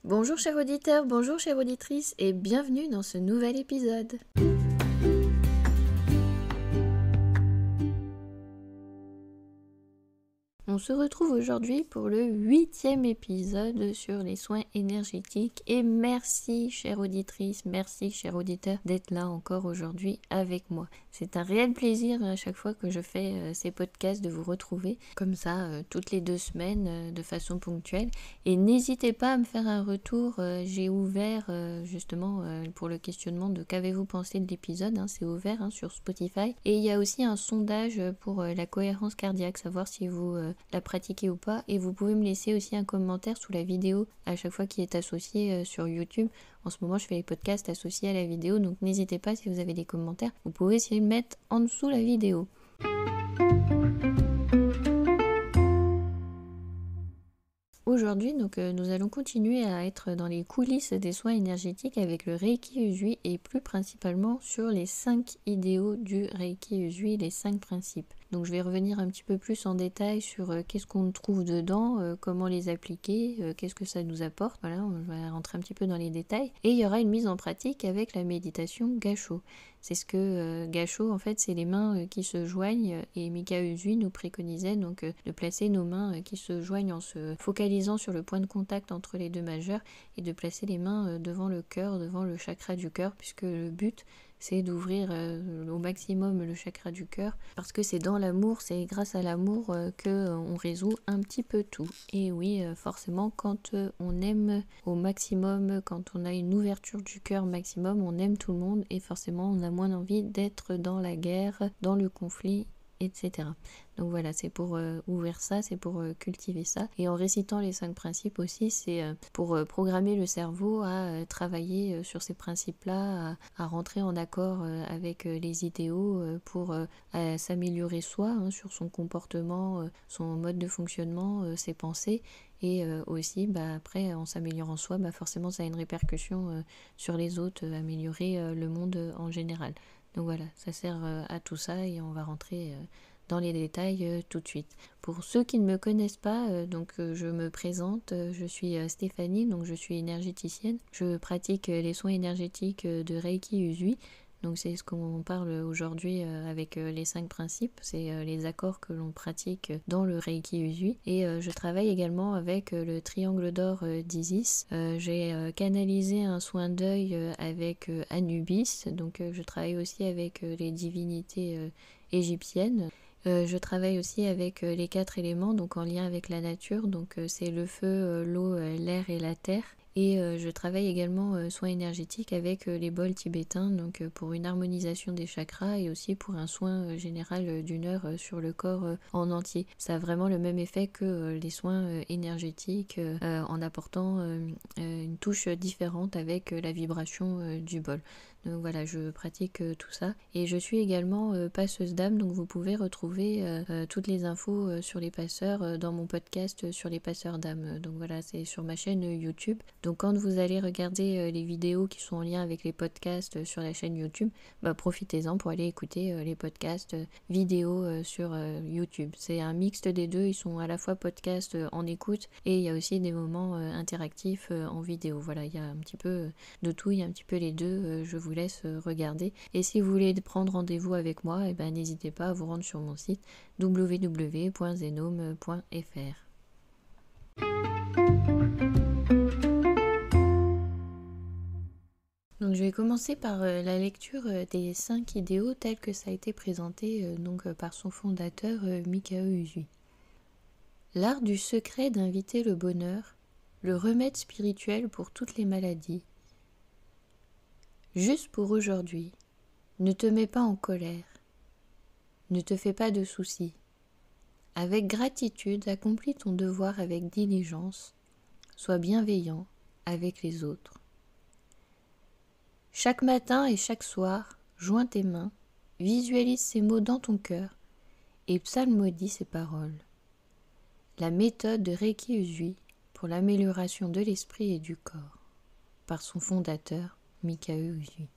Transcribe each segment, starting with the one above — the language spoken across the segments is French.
Bonjour chers auditeurs, bonjour chères auditrices et bienvenue dans ce nouvel épisode. On se retrouve aujourd'hui pour le 8e épisode sur les soins énergétiques et merci chères auditrices, merci chers auditeurs d'être là encore aujourd'hui avec moi. C'est un réel plaisir à chaque fois que je fais ces podcasts de vous retrouver comme ça toutes les 2 semaines de façon ponctuelle et n'hésitez pas à me faire un retour, j'ai ouvert justement pour le questionnement de qu'avez-vous pensé de l'épisode, c'est ouvert sur Spotify et il y a aussi un sondage pour la cohérence cardiaque, savoir si vous la pratiquer ou pas, et vous pouvez me laisser aussi un commentaire sous la vidéo à chaque fois qui est associé sur YouTube. En ce moment je fais les podcasts associés à la vidéo, donc n'hésitez pas si vous avez des commentaires, vous pouvez essayer de mettre en dessous la vidéo. Aujourd'hui, nous allons continuer à être dans les coulisses des soins énergétiques avec le Reiki Usui et plus principalement sur les 5 idéaux du Reiki Usui, les 5 principes. Donc je vais revenir un petit peu plus en détail sur qu'est-ce qu'on trouve dedans, comment les appliquer, qu'est-ce que ça nous apporte. Voilà, on va rentrer un petit peu dans les détails. Et il y aura une mise en pratique avec la méditation Gassho. C'est ce que Gassho, en fait, c'est les mains qui se joignent et Mikao Usui nous préconisait donc de placer nos mains qui se joignent en se focalisant sur le point de contact entre les deux majeurs et de placer les mains devant le cœur, devant le chakra du cœur, puisque le but c'est d'ouvrir au maximum le chakra du cœur, parce que c'est dans l'amour, c'est grâce à l'amour qu'on résout un petit peu tout. Et oui, forcément, quand on aime au maximum, quand on a une ouverture du cœur maximum, on aime tout le monde et forcément on a moins envie d'être dans la guerre, dans le conflit, etc. Donc voilà, c'est pour ouvrir ça, c'est pour cultiver ça. Et en récitant les 5 principes aussi, c'est pour programmer le cerveau à travailler sur ces principes-là, à rentrer en accord avec les idéaux pour s'améliorer soi, sur son comportement, son mode de fonctionnement, ses pensées. Et aussi, après, en s'améliorant soi, forcément, ça a une répercussion sur les autres, améliorer le monde en général. Donc voilà, ça sert à tout ça et on va rentrer dans les détails tout de suite. Pour ceux qui ne me connaissent pas, je me présente, je suis Stéphanie, donc je suis énergéticienne. Je pratique les soins énergétiques de Reiki Usui. Donc c'est ce qu'on parle aujourd'hui avec les 5 principes, c'est les accords que l'on pratique dans le Reiki Usui. Et je travaille également avec le triangle d'or d'Isis. J'ai canalisé un soin d'œil avec Anubis, donc je travaille aussi avec les divinités égyptiennes. Je travaille aussi avec les 4 éléments, donc en lien avec la nature, donc c'est le feu, l'eau, l'air et la terre. Et je travaille également soins énergétiques avec les bols tibétains, donc pour une harmonisation des chakras et aussi pour un soin général d'1 heure sur le corps en entier. Ça a vraiment le même effet que les soins énergétiques en apportant une touche différente avec la vibration du bol. Donc voilà, je pratique tout ça. Et je suis également passeuse d'âme, donc vous pouvez retrouver toutes les infos sur les passeurs dans mon podcast sur les passeurs d'âme. Donc voilà, c'est sur ma chaîne YouTube. Donc quand vous allez regarder les vidéos qui sont en lien avec les podcasts sur la chaîne YouTube, profitez-en pour aller écouter les podcasts vidéo sur YouTube. C'est un mixte des deux, ils sont à la fois podcasts en écoute et il y a aussi des moments interactifs en vidéo. Voilà, il y a un petit peu de tout, il y a un petit peu les deux, je vous laisse regarder. Et si vous voulez prendre rendez-vous avec moi, n'hésitez pas à vous rendre sur mon site www.zenome.fr. Donc je vais commencer par la lecture des 5 idéaux tels que ça a été présenté par son fondateur Mikao Usui. L'art du secret d'inviter le bonheur, le remède spirituel pour toutes les maladies. Juste pour aujourd'hui, ne te mets pas en colère, ne te fais pas de soucis. Avec gratitude, accomplis ton devoir avec diligence, sois bienveillant avec les autres. Chaque matin et chaque soir, joins tes mains, visualise ces mots dans ton cœur et psalmodie ces paroles. La méthode de Reiki Usui pour l'amélioration de l'esprit et du corps, par son fondateur Mikao Usui.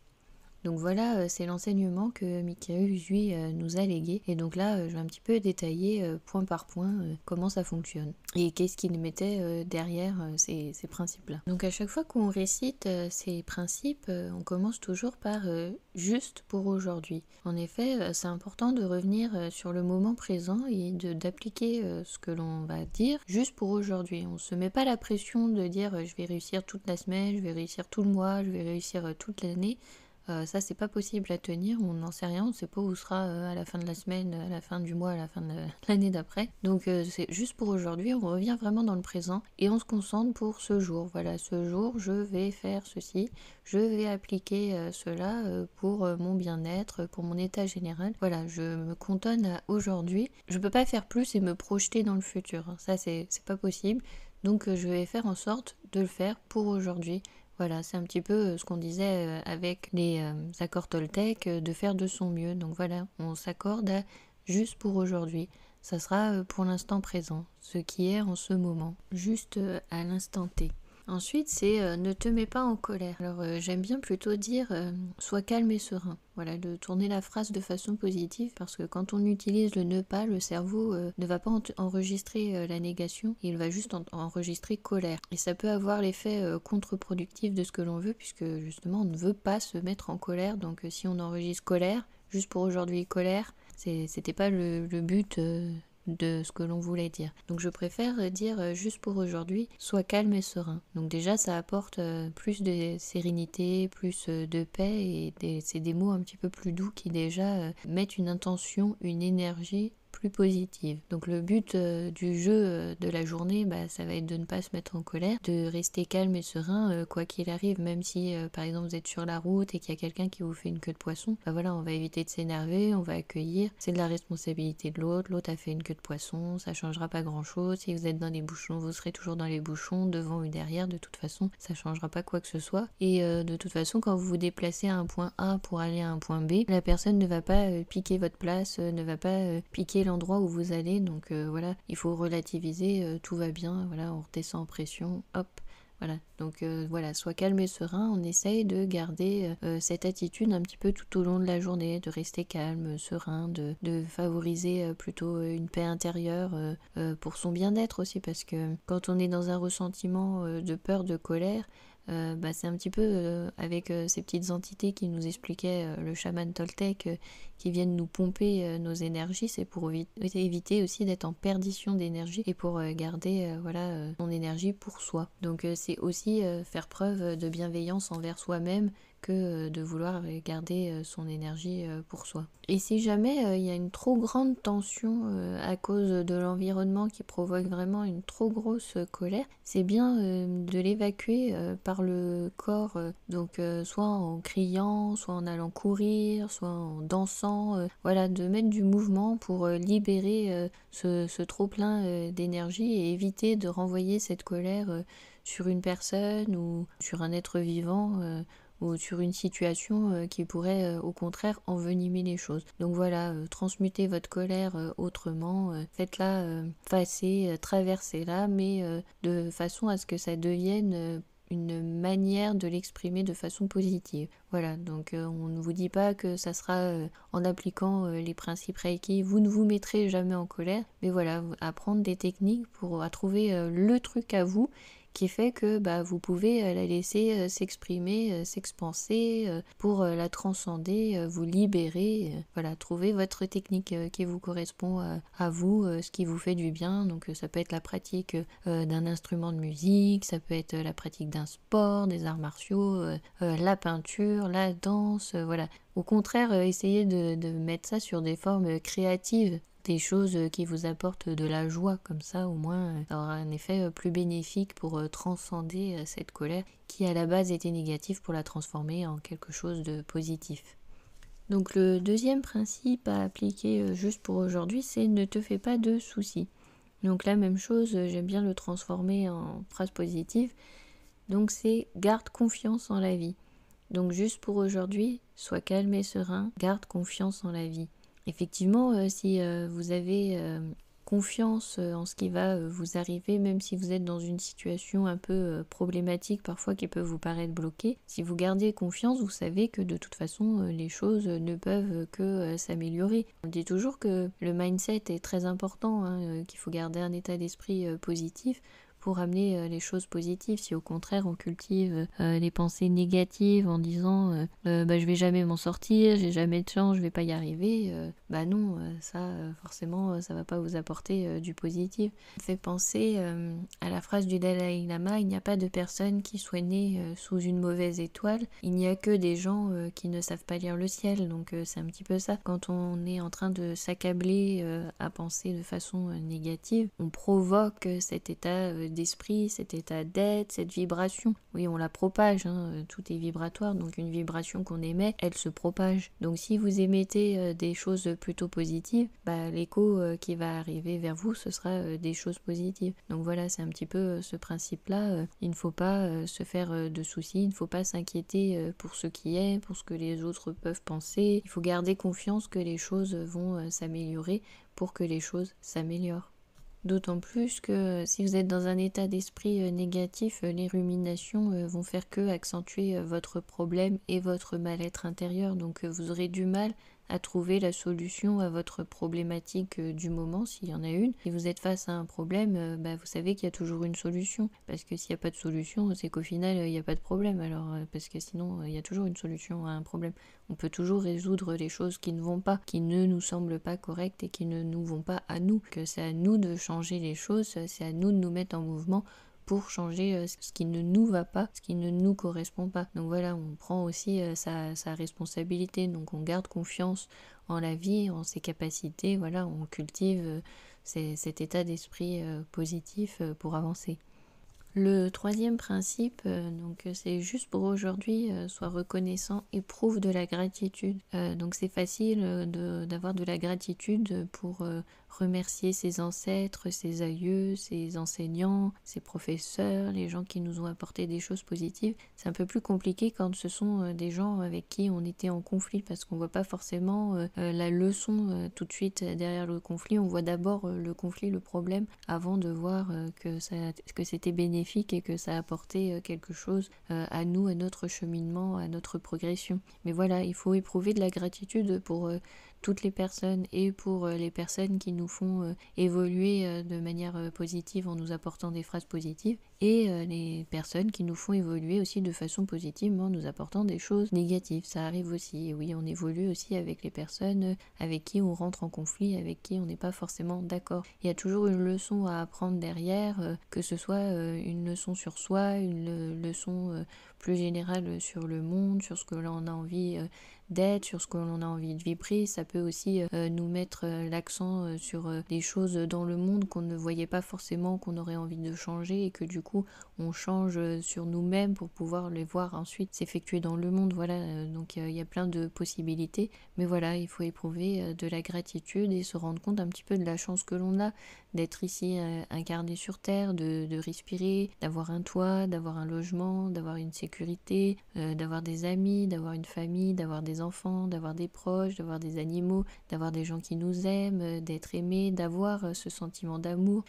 Donc voilà, c'est l'enseignement que Mikao Usui nous a légué. Et donc là, je vais un petit peu détailler point par point comment ça fonctionne. Et qu'est-ce qu'il mettait derrière ces principes-là. Donc à chaque fois qu'on récite ces principes, on commence toujours par juste pour aujourd'hui. En effet, c'est important de revenir sur le moment présent et d'appliquer ce que l'on va dire juste pour aujourd'hui. On ne se met pas la pression de dire je vais réussir toute la semaine, je vais réussir tout le mois, je vais réussir toute l'année. Ça, c'est pas possible à tenir, on n'en sait rien, on ne sait pas où sera à la fin de la semaine, à la fin du mois, à la fin de l'année d'après. Donc c'est juste pour aujourd'hui, on revient vraiment dans le présent et on se concentre pour ce jour. Voilà, ce jour, je vais faire ceci, je vais appliquer cela pour mon bien-être, pour mon état général. Voilà, je me cantonne à aujourd'hui. Je peux pas faire plus et me projeter dans le futur. Ça, c'est pas possible. Donc je vais faire en sorte de le faire pour aujourd'hui. Voilà, c'est un petit peu ce qu'on disait avec les accords Toltec, de faire de son mieux. Donc voilà, on s'accorde à juste pour aujourd'hui. Ça sera pour l'instant présent, ce qui est en ce moment, juste à l'instant T. Ensuite, c'est ne te mets pas en colère. Alors j'aime bien plutôt dire sois calme et serein. Voilà, de tourner la phrase de façon positive parce que quand on utilise le ne pas, le cerveau ne va pas enregistrer la négation, il va juste enregistrer colère. Et ça peut avoir l'effet contre-productif de ce que l'on veut puisque justement on ne veut pas se mettre en colère. Donc si on enregistre colère, juste pour aujourd'hui colère, c'était pas le but de ce que l'on voulait dire. Donc je préfère dire juste pour aujourd'hui, sois calme et serein. Donc déjà ça apporte plus de sérénité, plus de paix et c'est des mots un petit peu plus doux qui déjà mettent une intention, une énergie plus positive. Donc le but du jeu de la journée, ça va être de ne pas se mettre en colère, de rester calme et serein quoi qu'il arrive, même si par exemple vous êtes sur la route et qu'il y a quelqu'un qui vous fait une queue de poisson, voilà, on va éviter de s'énerver, on va accueillir, c'est de la responsabilité de l'autre a fait une queue de poisson, ça changera pas grand chose, si vous êtes dans les bouchons, vous serez toujours dans les bouchons, devant ou derrière, de toute façon, ça changera pas quoi que ce soit, et de toute façon quand vous vous déplacez à un point A pour aller à un point B, la personne ne va pas piquer votre place, ne va pas piquer l'endroit où vous allez, donc voilà, il faut relativiser, tout va bien, voilà, on redescend en pression, hop, voilà, donc voilà, sois calme et serein, on essaye de garder cette attitude un petit peu tout au long de la journée, de rester calme, serein, de favoriser plutôt une paix intérieure pour son bien-être aussi, parce que quand on est dans un ressentiment de peur, de colère, c'est un petit peu avec ces petites entités qui nous expliquait le chaman Toltec qui viennent nous pomper nos énergies, c'est pour éviter aussi d'être en perdition d'énergie et pour garder son énergie pour soi. Donc c'est aussi faire preuve de bienveillance envers soi-même que de vouloir garder son énergie pour soi. Et si jamais il y a une trop grande tension à cause de l'environnement qui provoque vraiment une trop grosse colère, c'est bien de l'évacuer par le corps, donc soit en criant, soit en allant courir, soit en dansant, voilà, de mettre du mouvement pour libérer ce trop-plein d'énergie et éviter de renvoyer cette colère sur une personne ou sur un être vivant ou sur une situation qui pourrait au contraire envenimer les choses. Donc voilà, transmutez votre colère autrement, faites-la passer, traversez-la, mais de façon à ce que ça devienne une manière de l'exprimer de façon positive. Voilà, donc on ne vous dit pas que ça sera en appliquant les principes Reiki, vous ne vous mettrez jamais en colère, mais voilà, apprendre des techniques pour trouver le truc à vous qui fait que vous pouvez la laisser s'exprimer, s'expanser pour la transcender, vous libérer, voilà, trouver votre technique qui vous correspond à vous, ce qui vous fait du bien. Donc ça peut être la pratique d'un instrument de musique, ça peut être la pratique d'un sport, des arts martiaux, la peinture, la danse, voilà. Au contraire, essayez de mettre ça sur des formes créatives, des choses qui vous apportent de la joie, comme ça au moins ça aura un effet plus bénéfique pour transcender cette colère qui à la base était négative, pour la transformer en quelque chose de positif. Donc le deuxième principe à appliquer juste pour aujourd'hui, c'est ne te fais pas de soucis. Donc la même chose, j'aime bien le transformer en phrase positive, donc c'est garde confiance en la vie. Donc juste pour aujourd'hui, sois calme et serein, garde confiance en la vie. Effectivement, si vous avez confiance en ce qui va vous arriver, même si vous êtes dans une situation un peu problématique parfois qui peut vous paraître bloquée. Si vous gardez confiance, vous savez que de toute façon les choses ne peuvent que s'améliorer. On dit toujours que le mindset est très important, hein, qu'il faut garder un état d'esprit positif pour amener les choses positives. Si au contraire on cultive les pensées négatives en disant je vais jamais m'en sortir, j'ai jamais de chance, je vais pas y arriver, non, ça forcément ça va pas vous apporter du positif. Ça me fait penser à la phrase du Dalai Lama: il n'y a pas de personne qui soit née sous une mauvaise étoile, il n'y a que des gens qui ne savent pas lire le ciel. Donc c'est un petit peu ça. Quand on est en train de s'accabler à penser de façon négative, on provoque cet état d'esprit, cet état d'être, cette vibration. Oui, on la propage, hein, tout est vibratoire, donc une vibration qu'on émet, elle se propage. Donc si vous émettez des choses plutôt positives, l'écho qui va arriver vers vous, ce sera des choses positives. Donc voilà, c'est un petit peu ce principe-là. Il ne faut pas se faire de soucis, il ne faut pas s'inquiéter pour ce qui est, pour ce que les autres peuvent penser. Il faut garder confiance que les choses vont s'améliorer pour que les choses s'améliorent. D'autant plus que si vous êtes dans un état d'esprit négatif, les ruminations vont faire que accentuer votre problème et votre mal-être intérieur. Donc vous aurez du mal à trouver la solution à votre problématique du moment, s'il y en a une. Si vous êtes face à un problème, vous savez qu'il y a toujours une solution. Parce que s'il n'y a pas de solution, c'est qu'au final, il n'y a pas de problème. Alors, parce que sinon, il y a toujours une solution à un problème. On peut toujours résoudre les choses qui ne vont pas, qui ne nous semblent pas correctes et qui ne nous vont pas à nous. Que c'est à nous de changer les choses, c'est à nous de nous mettre en mouvement pour changer ce qui ne nous va pas, ce qui ne nous correspond pas. Donc voilà, on prend aussi sa responsabilité, donc on garde confiance en la vie, en ses capacités, voilà, on cultive cet état d'esprit positif pour avancer. Le troisième principe, c'est juste pour aujourd'hui, sois reconnaissant, éprouve de la gratitude. Donc c'est facile d'avoir de la gratitude pour remercier ses ancêtres, ses aïeux, ses enseignants, ses professeurs, les gens qui nous ont apporté des choses positives. C'est un peu plus compliqué quand ce sont des gens avec qui on était en conflit, parce qu'on voit pas forcément la leçon tout de suite derrière le conflit. On voit d'abord le conflit, le problème, avant de voir que c'était bénéfique et que ça a apporté quelque chose à nous, à notre cheminement, à notre progression. Mais voilà, il faut éprouver de la gratitude pour toutes les personnes et pour les personnes qui nous font évoluer de manière positive en nous apportant des phrases positives, et les personnes qui nous font évoluer aussi de façon positive en nous apportant des choses négatives. Ça arrive aussi, et oui, on évolue aussi avec les personnes avec qui on rentre en conflit, avec qui on n'est pas forcément d'accord. Il y a toujours une leçon à apprendre derrière, que ce soit une leçon sur soi, une leçon plus générale sur le monde, sur ce que l'on a envie d'être, sur ce que l'on a envie de vibrer. Ça peut aussi nous mettre l'accent sur des choses dans le monde qu'on ne voyait pas forcément, qu'on aurait envie de changer, et que du coup on change sur nous-mêmes pour pouvoir les voir ensuite s'effectuer dans le monde. Voilà, donc il y a plein de possibilités, mais voilà, il faut éprouver de la gratitude et se rendre compte un petit peu de la chance que l'on a d'être ici incarné sur Terre, de respirer, d'avoir un toit, d'avoir un logement, d'avoir une sécurité, d'avoir des amis, d'avoir une famille, d'avoir des enfants, d'avoir des proches, d'avoir des animaux, d'avoir des gens qui nous aiment, d'être aimé, d'avoir ce sentiment d'amour,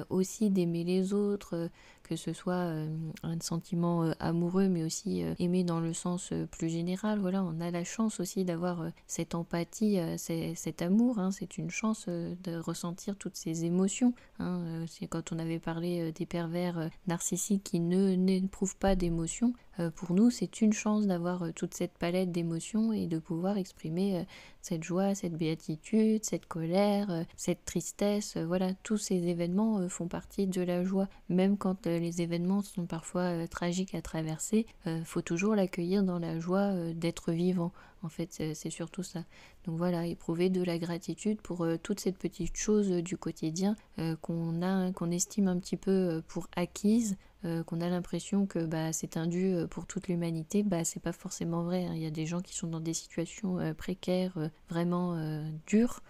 aussi d'aimer les autres, que ce soit un sentiment amoureux, mais aussi aimer dans le sens plus général. Voilà, on a la chance aussi d'avoir cette empathie, cet amour, hein, c'est une chance de ressentir toutes ces émotions. Hein, c'est quand on avait parlé des pervers narcissiques qui n'éprouvent pas d'émotions. Pour nous, c'est une chance d'avoir toute cette palette d'émotions et de pouvoir exprimer cette joie, cette béatitude, cette colère, cette tristesse. Voilà, tous ces événements font partie de la joie. Même quand les événements sont parfois tragiques à traverser, faut toujours l'accueillir dans la joie d'être vivant. En fait, c'est surtout ça. Donc voilà, éprouver de la gratitude pour toutes ces petites choses du quotidien qu'on estime un petit peu pour acquises, qu'on a l'impression que c'est un dû pour toute l'humanité. C'est pas forcément vrai, hein. Il y a des gens qui sont dans des situations précaires, vraiment dures.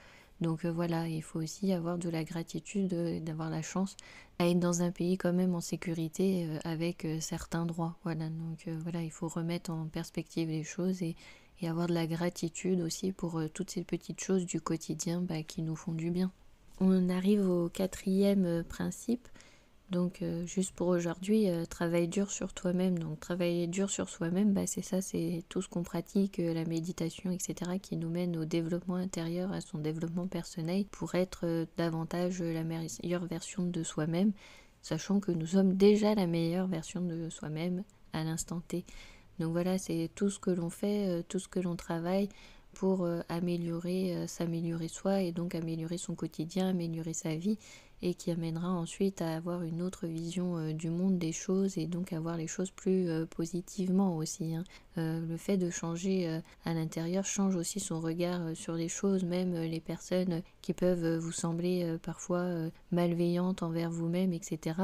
Donc voilà, il faut aussi avoir de la gratitude, d'avoir la chance à être dans un pays quand même en sécurité avec certains droits. Voilà, donc voilà, il faut remettre en perspective les choses et avoir de la gratitude aussi pour toutes ces petites choses du quotidien qui nous font du bien. On arrive au quatrième principe. Donc juste pour aujourd'hui, travaille dur sur toi-même. Donc travailler dur sur soi-même, c'est ça, c'est tout ce qu'on pratique, la méditation, etc. qui nous mène au développement intérieur, à son développement personnel pour être davantage la meilleure version de soi-même, sachant que nous sommes déjà la meilleure version de soi-même à l'instant T. Donc voilà, c'est tout ce que l'on fait, tout ce que l'on travaille pour s'améliorer soi et donc améliorer son quotidien, améliorer sa vie et qui amènera ensuite à avoir une autre vision du monde, des choses et donc à voir les choses plus positivement aussi. Le fait de changer à l'intérieur change aussi son regard sur les choses, même les personnes qui peuvent vous sembler parfois malveillantes envers vous-même, etc.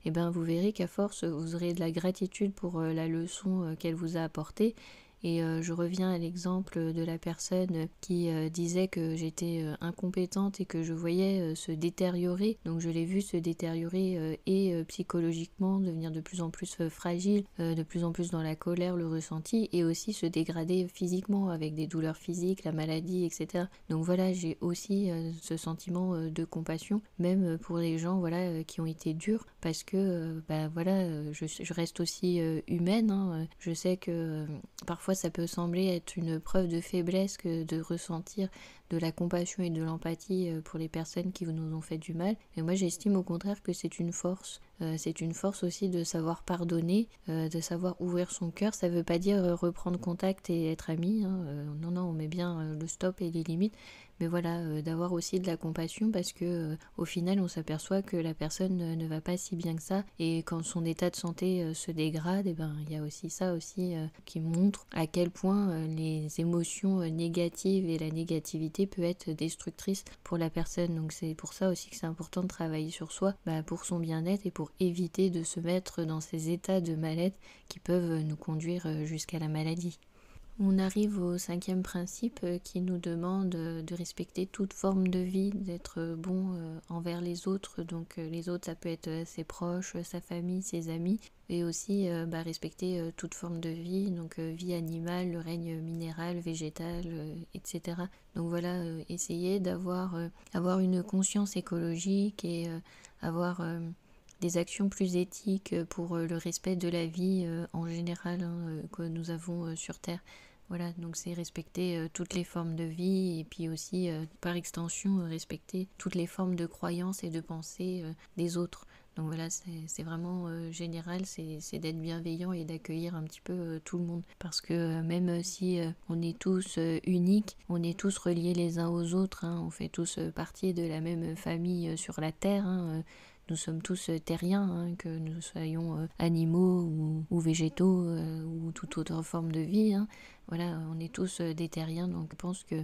Et bien vous verrez qu'à force vous aurez de la gratitude pour la leçon qu'elle vous a apportée. Et je reviens à l'exemple de la personne qui disait que j'étais incompétente et que je voyais se détériorer. Donc je l'ai vu se détériorer et psychologiquement, devenir de plus en plus fragile, de plus en plus dans la colère, le ressenti, et aussi se dégrader physiquement avec des douleurs physiques, la maladie, etc. Donc voilà, j'ai aussi ce sentiment de compassion, même pour les gens qui ont été durs, parce que je reste aussi humaine. Je sais que parfois ça peut sembler être une preuve de faiblesse que de ressentir de la compassion et de l'empathie pour les personnes qui nous ont fait du mal. Et moi j'estime au contraire que c'est une force. C'est une force aussi de savoir pardonner, de savoir ouvrir son cœur. Ça veut pas dire reprendre contact et être amis. Non, on met bien le stop et les limites. Mais voilà, d'avoir aussi de la compassion parce que au final on s'aperçoit que la personne ne va pas si bien que ça, et quand son état de santé se dégrade, il y a aussi ça aussi qui montre à quel point les émotions négatives et la négativité peut être destructrice pour la personne. Donc c'est pour ça aussi que c'est important de travailler sur soi, pour son bien-être et pour éviter de se mettre dans ces états de mal-être qui peuvent nous conduire jusqu'à la maladie. On arrive au cinquième principe qui nous demande de respecter toute forme de vie, d'être bon envers les autres. Donc les autres, ça peut être ses proches, sa famille, ses amis, et aussi respecter toute forme de vie, donc vie animale, le règne minéral, végétal, etc. Donc voilà, essayer avoir une conscience écologique et avoir des actions plus éthiques pour le respect de la vie en général que nous avons sur Terre. Voilà, donc c'est respecter toutes les formes de vie et puis aussi, par extension, respecter toutes les formes de croyances et de pensée des autres. Donc voilà, c'est vraiment général, c'est d'être bienveillant et d'accueillir un petit peu tout le monde. Parce que même si on est tous uniques, on est tous reliés les uns aux autres, on fait tous partie de la même famille sur la Terre. Nous sommes tous terriens, que nous soyons animaux ou végétaux ou toute autre forme de vie. Voilà, on est tous des terriens, donc je pense que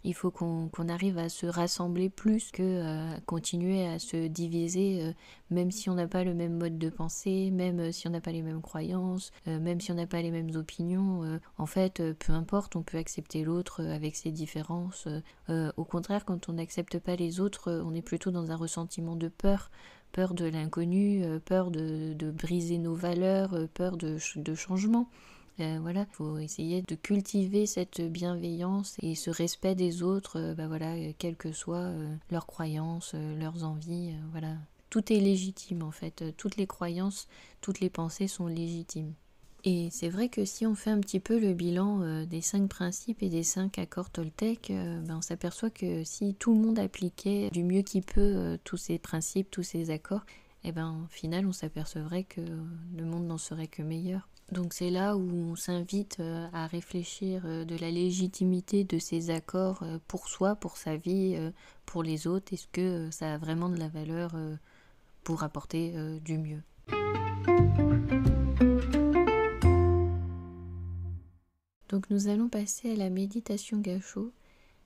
il faut qu'on arrive à se rassembler plus que continuer à se diviser, même si on n'a pas le même mode de pensée, même si on n'a pas les mêmes croyances, même si on n'a pas les mêmes opinions. En fait, peu importe, on peut accepter l'autre avec ses différences. Au contraire, quand on n'accepte pas les autres, on est plutôt dans un ressentiment de peur de l'inconnu, peur de briser nos valeurs, peur de changement. Voilà, il faut essayer de cultiver cette bienveillance et ce respect des autres, quelles que soient leurs croyances, leurs envies, voilà. Tout est légitime en fait, toutes les croyances, toutes les pensées sont légitimes. Et c'est vrai que si on fait un petit peu le bilan des 5 principes et des 5 accords Toltec, on s'aperçoit que si tout le monde appliquait du mieux qu'il peut tous ces principes, tous ces accords, au final on s'apercevrait que le monde n'en serait que meilleur. Donc c'est là où on s'invite à réfléchir de la légitimité de ces accords pour soi, pour sa vie, pour les autres. Est-ce que ça a vraiment de la valeur pour apporter du mieux ? Donc nous allons passer à la méditation Gachot.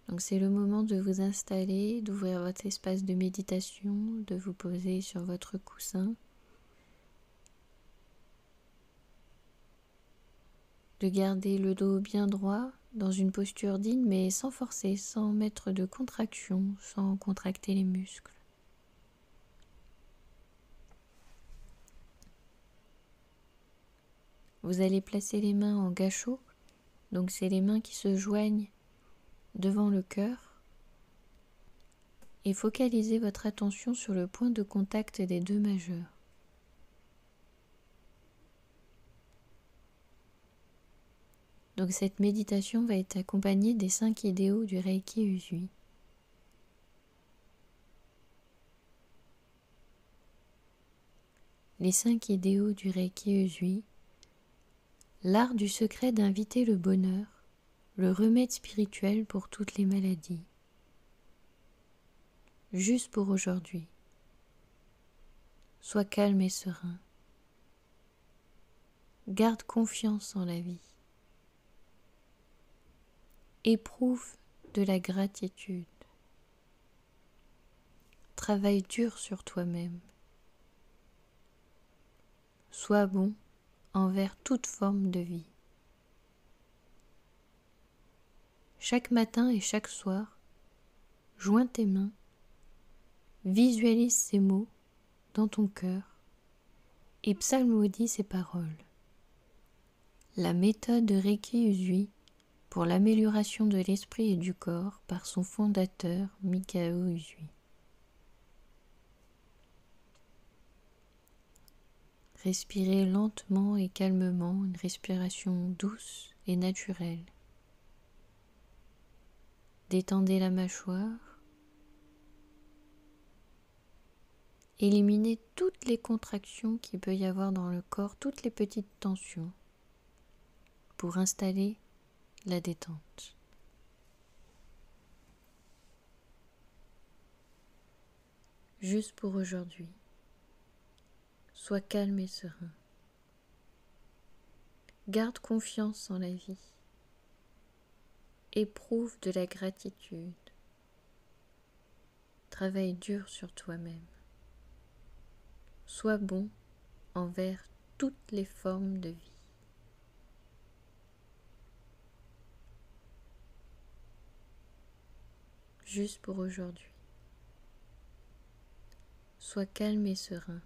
Donc c'est le moment de vous installer, d'ouvrir votre espace de méditation, de vous poser sur votre coussin, de garder le dos bien droit dans une posture digne mais sans forcer, sans mettre de contraction, sans contracter les muscles. Vous allez placer les mains en Gachot, donc c'est les mains qui se joignent devant le cœur et focalisez votre attention sur le point de contact des deux majeurs. Donc cette méditation va être accompagnée des 5 idéaux du Reiki Usui. Les 5 idéaux du Reiki Usui, l'art du secret d'inviter le bonheur, le remède spirituel pour toutes les maladies. Juste pour aujourd'hui. Sois calme et serein. Garde confiance en la vie. Éprouve de la gratitude. Travaille dur sur toi-même. Sois bon envers toute forme de vie. Chaque matin et chaque soir, joins tes mains, visualise ces mots dans ton cœur et psalmodie ces paroles. La méthode de Reiki Usui pour l'amélioration de l'esprit et du corps par son fondateur Mikao Usui. Respirez lentement et calmement, une respiration douce et naturelle. Détendez la mâchoire. Éliminez toutes les contractions qu'il peut y avoir dans le corps, toutes les petites tensions, pour installer la détente. Juste pour aujourd'hui, sois calme et serein. Garde confiance en la vie. Éprouve de la gratitude. Travaille dur sur toi-même. Sois bon envers toutes les formes de vie. Juste pour aujourd'hui. Sois calme et serein.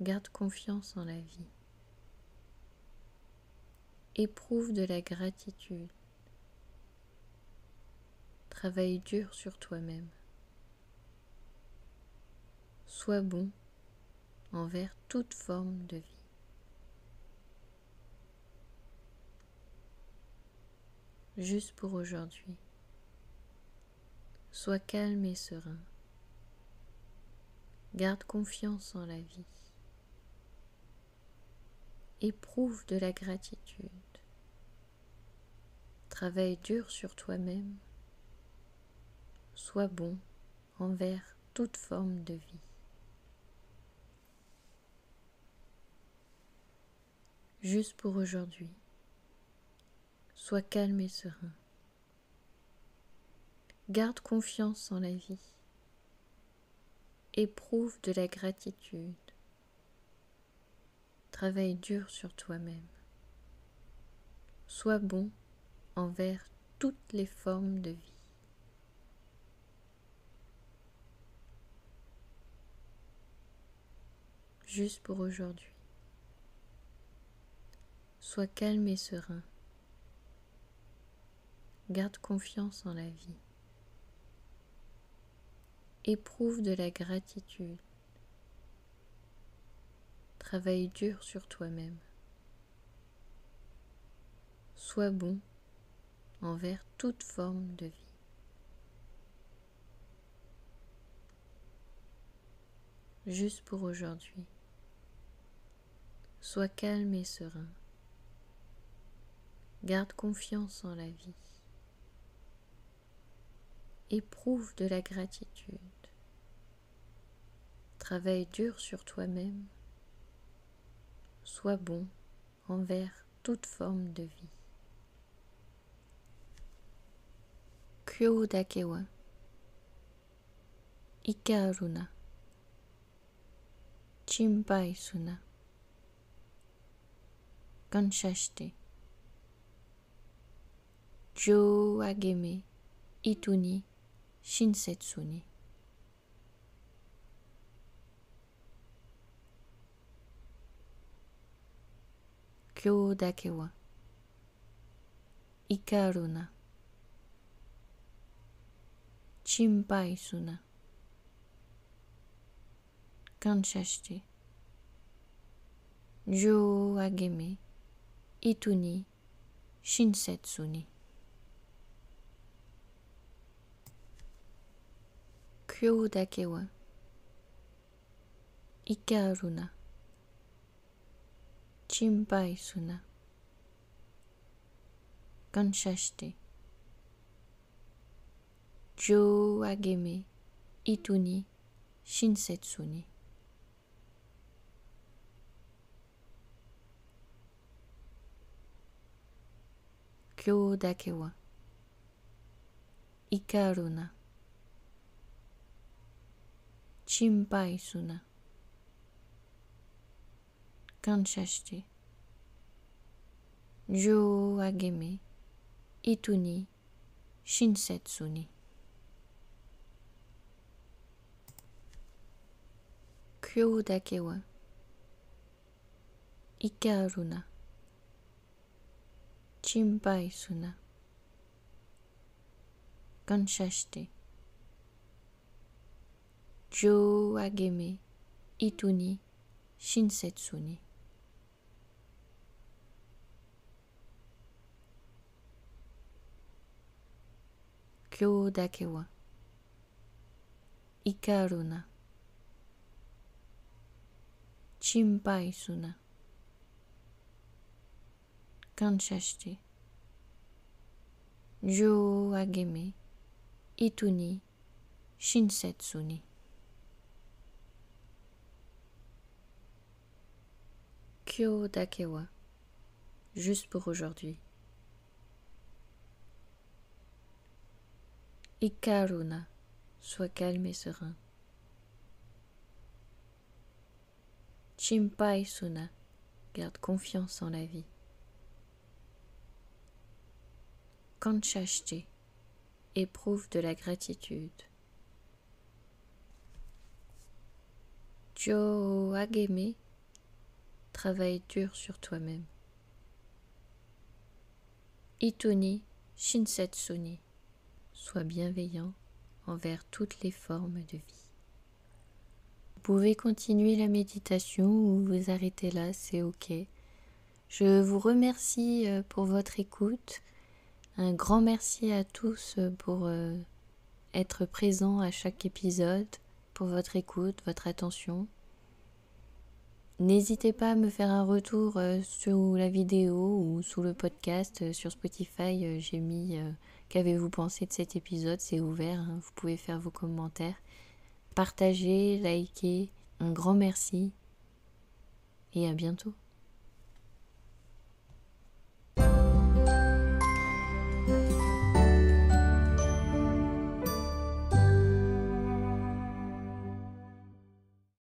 Garde confiance en la vie. Éprouve de la gratitude. Travaille dur sur toi-même. Sois bon envers toute forme de vie. Juste pour aujourd'hui. Sois calme et serein. Garde confiance en la vie. Éprouve de la gratitude. Travaille dur sur toi-même. Sois bon envers toute forme de vie. Juste pour aujourd'hui. Sois calme et serein. Garde confiance en la vie. Éprouve de la gratitude. Travaille dur sur toi-même. Sois bon envers toutes les formes de vie. Juste pour aujourd'hui. Sois calme et serein. Garde confiance en la vie. Éprouve de la gratitude. Travaille dur sur toi-même. Sois bon envers toute forme de vie. Juste pour aujourd'hui. Sois calme et serein. Garde confiance en la vie. Éprouve de la gratitude. Travaille dur sur toi-même. Sois bon envers toute forme de vie. Kyo dake wa ikaruna. Chinpai suna. Kansha shite. Jo ageme itu ni shinsetsu ni. Kyo dake wa ikaru na. Chimpai suna. Kanshashite. Jo ageme. Ituni. Shinsetsu ni. Kyo dake wa ikaru na. Chimpai suna. Kanshashite. Jo ageme. Ituni. Shinsetsu ni. Kyo dake wa ikaru na. Chimpai suna. Kanshashite. Jo ageme. Ituni. Shinsetsu ni. Kyo dake wa ikaru na. Chimpai suna. Kanshashite. Jo ageme. Ituni. Shinsetsu ni. Kyo dake wa ikaru na. Chimpai suna. Kanshashite. Jo ageme. Ituni. Shinsetsu ni. Kyo dake wa. Juste pour aujourd'hui. Ikaru na. Sois calme et serein. Chimpai suna. Garde confiance en la vie. Kanshashite. Éprouve de la gratitude. Jo ageme. Travaille dur sur toi-même. Ituni Shinsetsu ni. Sois bienveillant envers toutes les formes de vie. Vous pouvez continuer la méditation ou vous arrêter là, c'est ok. Je vous remercie pour votre écoute. Un grand merci à tous pour être présents à chaque épisode, pour votre écoute, votre attention. N'hésitez pas à me faire un retour sous la vidéo ou sous le podcast sur Spotify. J'ai mis qu'avez-vous pensé de cet épisode, c'est ouvert, hein, vous pouvez faire vos commentaires. Partagez, likez, un grand merci et à bientôt.